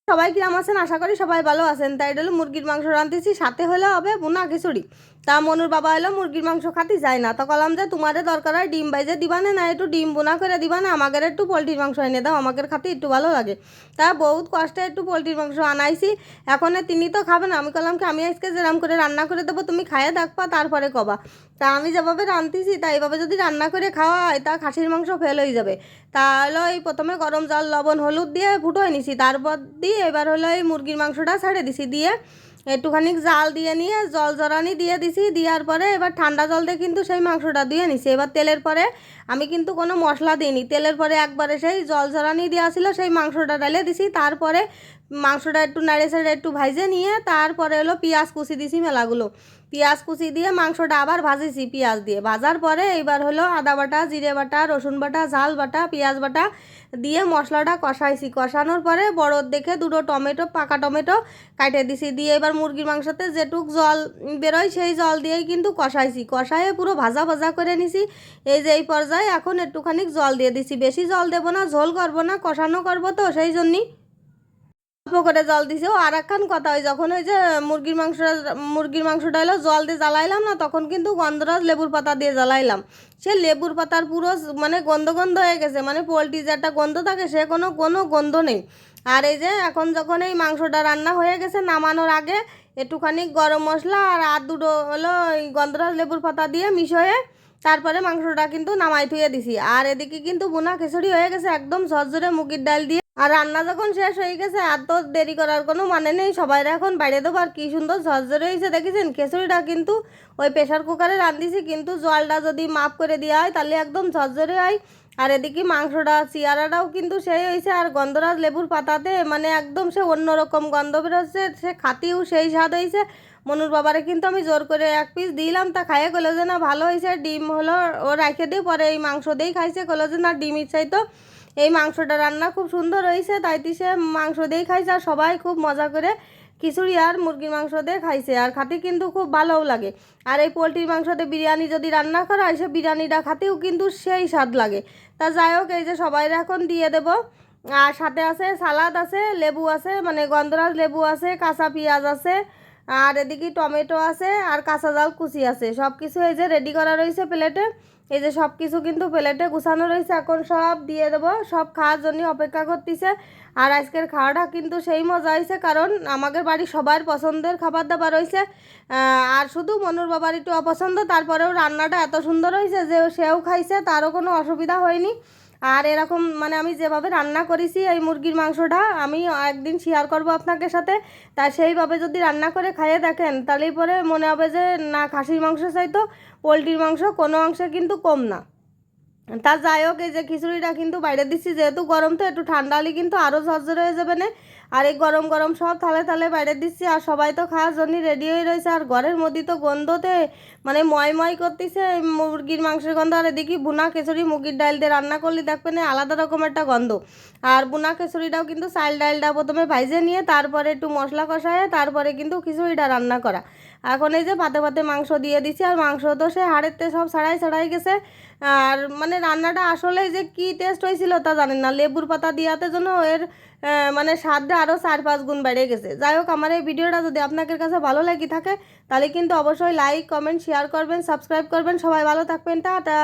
সবাই কিরম আছেন? আশা করি সবাই ভালো আছেন। তাই এটা হলো মুরগির মাংস রাঁধতেছি, সাথে হলে হবে বুনা খিচুড়ি। তা মনুর বাবা হলো মুরগির মাংস খাতে যায় না, তো কলাম যে তোমাদের দরকার হয় ডিম বাইজে দিবা না একটু ডিম বোনা করে দিবা না, আমাদের একটু পোলট্রির মাংস এনে দাও, আমাদের খাতে একটু ভালো লাগে। তা বহুত কষ্টে একটু পোলট্রির মাংস আনাইছি। এখন তিনি তো খাবে না, আমি কলাম কি আমি আজকে যেরাম করে রান্না করে দেবো, তুমি খাইয়ে দেখবা তারপরে কবা। তা আমি যেভাবে রাঁধতেছি তা এইভাবে যদি রান্না করে খাওয়া হয় তা খাসির মাংস ফেল হয়ে যাবে। তাহলে এই প্রথমে গরম জল লবণ হলুদ দিয়ে ফুটোয় নিছি, তারপর দিয়ে এবার হলো এই মুরগির মাংসটা ছেড়ে দিছি, দিয়ে একটুখানি জাল দিয়ে নিয়ে জল জরানি দিয়ে দিছি। দেওয়ার পরে এবার ঠান্ডা জল দিয়ে কিন্তু সেই মাংসটা দিয়ে নিছি। এবার তেলের পরে আমি কিন্তু কোনো মশলা দিইনি, তেলের পরে একবারে সেই জল জরানি দেওয়া ছিল সেই মাংসটা ঢেলে দিছি। তারপরে মাংসটা একটু নাড়ে ছেড়ে একটু ভাইজে নিয়ে তারপরে হলো পেঁয়াজ কুচি দিছি মেলাগুলো, পেঁয়াজ কুচি দিয়ে মাংসটা আবার ভাজেছি পেঁয়াজ দিয়ে। ভাজার পরে এইবার হলো আদা বাটা, জিরে বাটা, রসুন বাটা, ঝাল বাটা, পেঁয়াজ বাটা দিয়ে মশলাটা কষাইছি। কষানোর পরে বড় দেখে দুটো টমেটো, পাকা টমেটো কাটে দিছি। দিয়ে এবার মুরগির মাংসতে যেটুক জল বেরোয় সেই জল দিয়েই কিন্তু কষাইছি। কষাইয়ে পুরো ভাজা ভাজা করে নিছি। এই যে এই পর্যায়ে এখন একটুখানি জল দিয়ে দিছি, বেশি জল দেবো না, ঝোল করবো না, কষানো করবো তো সেই জন্যই অল্প করে জল দিছে। ও আর একখান কথা, হয় যখন ওই যে মুরগির মাংসটা এলো জল দিয়ে জ্বালাইলাম না, তখন কিন্তু গন্ধরাজ লেবুর পাতা দিয়ে জ্বালাইলাম। সে লেবুর পাতার পুরো মানে গন্ধ গন্ধ হয়ে গেছে, মানে পোলট্রি যে একটা গন্ধ থাকে সে কোনো কোনো গন্ধ নেই। আর এই যে এখন যখন এই মাংসটা রান্না হয়ে গেছে, নামানোর আগে একটুখানি গরম মশলা আর দুটো হলো এই গন্ধরাজ লেবুর পাতা দিয়ে মিশিয়ে তারপরে মাংসটা কিন্তু নামাই থুয়ে দিছি। আর এদিকে কিন্তু বুনা খিচুড়ি হয়ে গেছে একদম ঝরঝরে মুগের ডাল দিয়ে। আর রান্না যখন শেষ হয়ে গেছে আর তো দেরি করার কোনো মানে নেই, সবাই এখন বাইরে দেবো। আর কি সুন্দর ঝরঝরে হয়েছে দেখেছেন। খিচুড়িটা কিন্তু ওই প্রেশার কুকারে রান্ধিছি, কিন্তু জলটা যদি মাপ করে দেওয়া হয় তাহলে একদম ঝরঝরে হয়। আর এদিকে মাংসটা চেয়ারাটাও কিন্তু সেই হয়েছে। আর গন্ধরাজ লেবুর পাতাতে মানে একদম সে অন্যরকম গন্ধ বেরোচ্ছে, সে খাতেও সেই স্বাদ হয়েছে। মনুর বাবারে কিন্তু আমি জোর করে এক পিস দিলাম, তা খাইয়ে গেলো যে না ভালো হয়েছে, ডিম হলো ও রেখে দিয়ে পরে এই মাংস দিয়েই খাইছে, গেলো যে না ডিম ইচ্ছাই তো এই মাংসটা রান্না খুব সুন্দর হয়েছে, তাইতে সে মাংস দিয়েই খাইছে। আর সবাই খুব মজা করে খিচুড়ি আর মুরগির মাংস দিয়ে খাইছে, আর খাতে কিন্তু খুব ভালোও লাগে। আর এই পোলট্রির মাংসতে বিরিয়ানি যদি রান্না করা হয় সে বিরিয়ানিটা খাতেও কিন্তু সেই স্বাদ লাগে। তা যাই হোক, এই যে সবাই এখন দিয়ে দেব। আর সাথে আছে সালাদ, আছে লেবু, আছে মানে গন্ধরাজ লেবু, আছে কাঁচা পেঁয়াজ আছে, আর এদিকে টমেটো আছে, আর কাঁচা জাল কুচি আছে। সব কিছু এই যে রেডি করা রয়েছে প্লেটে। এই যে সব কিছু কিন্তু প্লেটে গুছানো রয়েছে, এখন সব দিয়ে দেবো। সব খাওয়ার জন্য অপেক্ষা করতেছে। আর আজকের খাওয়াটা কিন্তু সেই মজা হয়েছে, কারণ আমাদের বাড়ি সবার পছন্দের খাবার দাবার হয়েছে। আর শুধু মনুর বাবার একটু অপছন্দ, তারপরেও রান্নাটা এত সুন্দর হয়েছে যে সেও খাইছে, তারও কোনো অসুবিধা হয়নি। আর এরকম মানে আমি যেভাবে রান্না করেছি এই মুরগির মাংসটা আমি একদিন শেয়ার করব আপনাদের সাথে। তা সেইভাবে যদি রান্না করে খাইয়ে দেখেন তাহলেই পরে মনে হবে যে না, খাসির মাংস চাইতো পোলট্রির মাংস কোনো অংশে কিন্তু কম না। তা যাই হোক, এই যে খিচুড়িটা কিন্তু বাইরে দিচ্ছি, যেহেতু গরম তো একটু ঠান্ডা হলে কিন্তু আরও ঝরঝরে হয়ে যাবে না। আর এই গরম গরম সব থালে থালে বাইরে দিচ্ছি, আর সবাই তো খাওয়ার জন্য রেডি হয়ে রয়েছে। আর ঘরের মধ্যে তো গন্ধতে মানে ময় করতেছে মুরগির মাংসের গন্ধ। আর এদিকে বুনা খিচুড়ি মুগির ডাল দিয়ে রান্না করলে দেখবেন আলাদা রকম একটা গন্ধ। আর বুনা খিচুড়িটাও কিন্তু চাল ডালটা প্রথমে ভাইজে নিয়ে তারপরে একটু মশলা কষায় তারপরে কিন্তু খিচুড়িটা রান্না করা। এখন এই যে পাতে পাতে মাংস দিয়ে দিচ্ছি, আর মাংস তো সে হাড়েতে সব ছাড়াই গেছে। আর মানে রান্নাটা আসলে যে কি টেস্ট হয়েছিল তা জানেন না, লেবুর পাতা দিয়াতে জন্য এর মানে স্বাদটা আরও 4-5 গুণ বেড়ে গেছে। যাই হোক, আমার এই ভিডিওটা যদি আপনাদের কাছে ভালো লেগে থাকে তাহলে কিন্তু অবশ্যই লাইক কমেন্ট শেয়ার করবেন, সাবস্ক্রাইব করবেন। সবাই ভালো থাকবেন, টাটা।